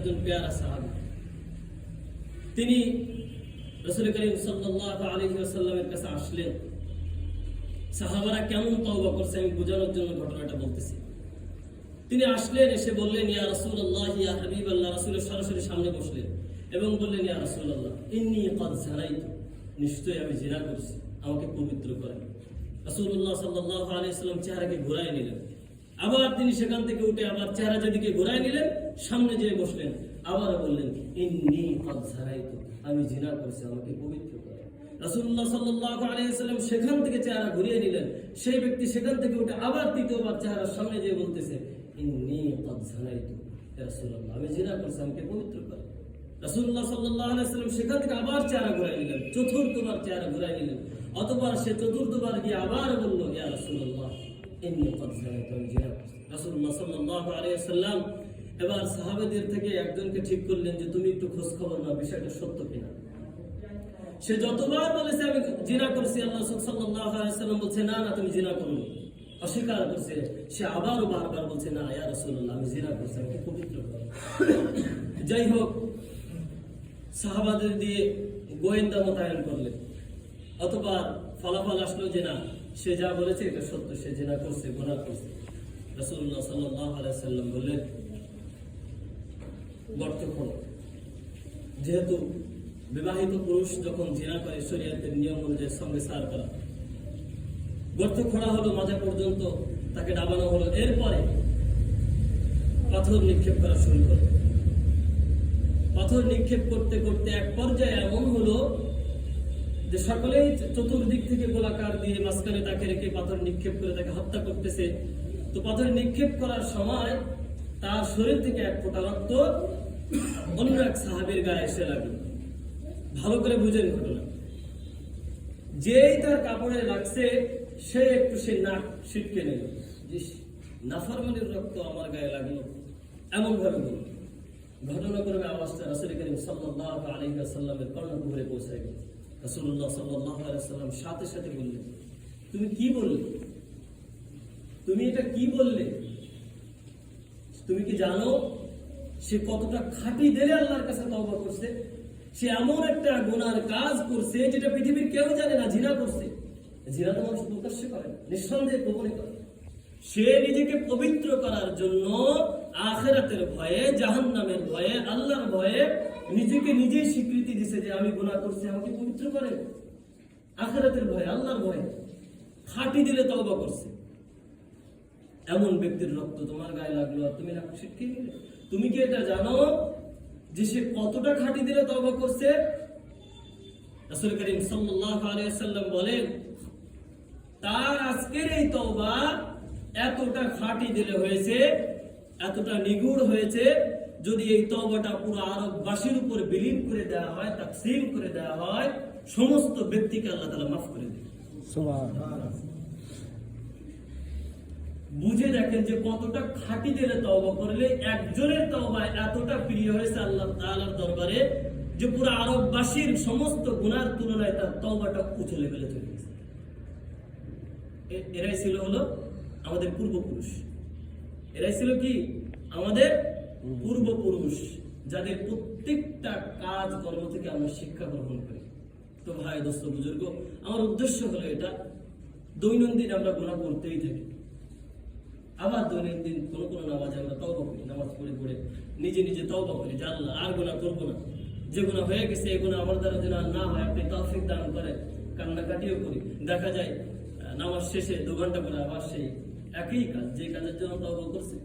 একজন পেয়ারা সাহাবী। তিনি রাসূল করিম সাল্লাল্লাহু আলাইহি ওয়াসাল্লামের কাছে আসলেন। সাহাবারা কেমন তওবা করছে আমি বোঝানোর জন্য ঘটনাটা বলতেছি। তিনি আসলেন, এসে বললেন, ইয়া রাসূলুল্লাহ, ইয়া হাবিবাল্লাহ। রাসূলের সরাসরি সামনে বসলেন এবং বললেন, ইয়া রাসূলুল্লাহ, ইন্নী ক্বাদ যানাইতু, নিশ্চয়ই আমি জিনা করেছি, আমাকে পবিত্র করেন। রাসূলুল্লাহ সাল্লাল্লাহু আলাইহি ওয়াসাল্লাম চেহারাকে ঘুরায় নিলেন। আবার তিনি সেখান থেকে উঠে আবার চেহারা যেদিকে ঘুরায় নিলেন, সামনে যেয়ে বসলেন। আবার বললেন, ইন্নী ক্বাদ যানাইতু, আমি জিনা করেছি, আমাকে পবিত্র করেন। রাসূলুল্লাহ সাল্লাল্লাহু আলাইহি ওয়াসাল্লাম সেখান থেকে চেহারা ঘুরিয়ে নিলেন। সেই ব্যক্তি সেখান থেকে উঠে আবার তৃতীয়বার চেহারার সামনে যেয়ে বলতেছে, ইন্নী ক্বাদ যানাইতু, ইয়া রাসূলুল্লাহ, আমি জিনা করেছি, আমাকে পবিত্র করেন। রাসূলুল্লাহ সাল্লাল্লাহু আলাইহি ওয়াসাল্লাম সেখান থেকে আবার চেহারা ঘুরায় নিলেন, চতুর্থবার চেহারা ঘুরায় নিলেন। অতঃপর সে চতুর্থবার গিয়ে আবার বলল, ইয়া রাসূলুল্লাহ, ইন্নী ক্বাদ যানাইতু, আমি জিনা করেছি। রাসূলুল্লাহ সাল্লাল্লাহু আলাইহি ওয়াসাল্লাম এবার সাহাবাদের থেকে একজনকে ঠিক করলেন যে তুমি একটু খোঁজ খবর নাও, বিষয়টা সত্য কিনা। সে যতবার বলেছে আমি জিনা করেছি, আল্লাহ রাসূল সাল্লাল্লাহু আলাইহি ওয়াসাল্লাম বলছে, না না, তুমি জিনা করোনি, অস্বীকার করছে। সে আবারও বারবার বলছে, না ইয়া রাসূলুল্লাহ, আমি জিনা করেছি, আমাকে পবিত্র করুন। যাই হোক, সাহাবাদের দিয়ে গোয়েন্দা মোতায়েন করলেন। অতঃপর ফলাফল আসলো যে না, সে যা বলেছে এটা সত্য, সে জিনা করছে, গুনাহ করছে। রাসূলুল্লাহ সাল্লাল্লাহু আলাইহি ওয়াসাল্লাম বললেন, গর্ত খোঁড়ো। যেহেতু বিবাহিত পুরুষ যখন জিনা করে শরীয়তের নিয়ম অনুযায়ী সঙ্গে সার করা, গর্ত খোঁড়া হলো, মাথা পর্যন্ত তাকে ডাবানো হলো। এরপরে পাথর নিক্ষেপ করা শুরু করলো। পাথর নিক্ষেপ করতে করতে এক পর্যায়ে এমন হলো যে সকলেই চতুর্দিক থেকে গোলাকার দিয়ে মাঝখানে তাকে রেখে পাথর নিক্ষেপ করে তাকে হত্যা করতেছে। তো পাথর নিক্ষেপ করার সময় তার শরীর থেকে এক ফোঁটা রক্ত অন্য এক সাহাবীর গায়ে এসে লাগলো। ভালো করে বুঝেন ঘটনা। যেই তার কাপড়ে লাগছে সে একটু সে নাক ছিটকে নিল, নাফরমানির রক্ত আমার গায়ে লাগলো, এমন ভাবে বলল। ঘটনাক্রমে আওয়াজটা রাসূল করিম সাল্লাল্লাহু আলাইহি ওয়াসাল্লামের কর্ণকুহরে পৌঁছে গেল। রাসূলুল্লাহ সাল্লাল্লাহু আলাইহি ওয়াসাল্লাম সাথে সাথে বললেন, তুমি কি বললে? তুমি এটা কি বললে? তুমি কি জানো সে কতটা খাঁটি দিলে আল্লাহর কাছে তওবা করছে? সে এমন একটা গুনার কাজ করছে যেটা পৃথিবীর কেউ জানে না, জিনা করছে। জিনা তো মানুষ প্রকাশ্যে করে, নিঃসন্দেহে গোপনে করে। সে নিজেকে পবিত্র করার জন্য আখিরাতের ভয়ে, জাহান্নামের ভয়ে, আল্লাহর ভয়ে নিজেকে নিজেই স্বীকৃতি দিছে যে আমি গুনাহ করছি, আমাকে পবিত্র করে। আখিরাতের ভয়ে, আল্লাহর ভয়ে খাঁটি দিলে তওবা করছে। এমন ব্যক্তির রক্ত তোমার গায়ে লাগলো আর তুমি নাক ছিটকে নিলে? তুমি কি এটা জানো যে সে কতটা খাঁটি দিলে তওবা করছে? রাসূল করিম সাল্লাল্লাহু আলাইহি ওয়াসাল্লাম বলেন, তার আজকের এই তওবা এতটা খাঁটি দিলে হয়েছে, এতটা নিগুড় হয়েছে, যদি এই তওবাটা পুরো আরববাসীর উপর বিলীন করে দেওয়া হয়, তাকসীম করে দেওয়া হয়, সমস্ত ব্যক্তিকে আল্লাহ তাআলা মাফ করে দেবে। সুবহানাল্লাহ। বুঝে দেখেন যে কতটা খাঁটি দিলে তওবা করলে একজনের তওবা এতটা প্রিয় হয়েছে আল্লাহ তাআলার দরবারে যে পুরো আরববাসীর সমস্ত গুনার তুলনায় তার তওবাটা উঁচু লেভেলে চলে গেছে। এরাই ছিল হলো আমাদের পূর্বপুরুষ। এরাই ছিল কি? আমাদের পূর্বপুরুষ, যাদের প্রত্যেকটা কাজ কর্ম থেকে আমরা শিক্ষা গ্রহণ করি। তো ভাই, দোস্ত, বুজুর্গ, আমার উদ্দেশ্য হলো এটা, দৈনন্দিন আমরা গুনাহ করতেই থাকি। আবার দৈনন্দিন কোনো কোনো নামাজে আমরা তওবা করি, নামাজ পড়ে পড়ে নিজে নিজে তওবা করি যে আল্লাহ আর গুনাহ করবো না, যে গুনাহ হয়ে গেছে এই গুনাহ আমার দ্বারা যেন আর না হয়, আপনি তৌফিক দান করেন। কান্নাকাটিও করি। দেখা যায় নামাজ শেষে 2 ঘন্টা পরে আবার সেই একই কাজ, যে কাজের জন্য তওবা করছে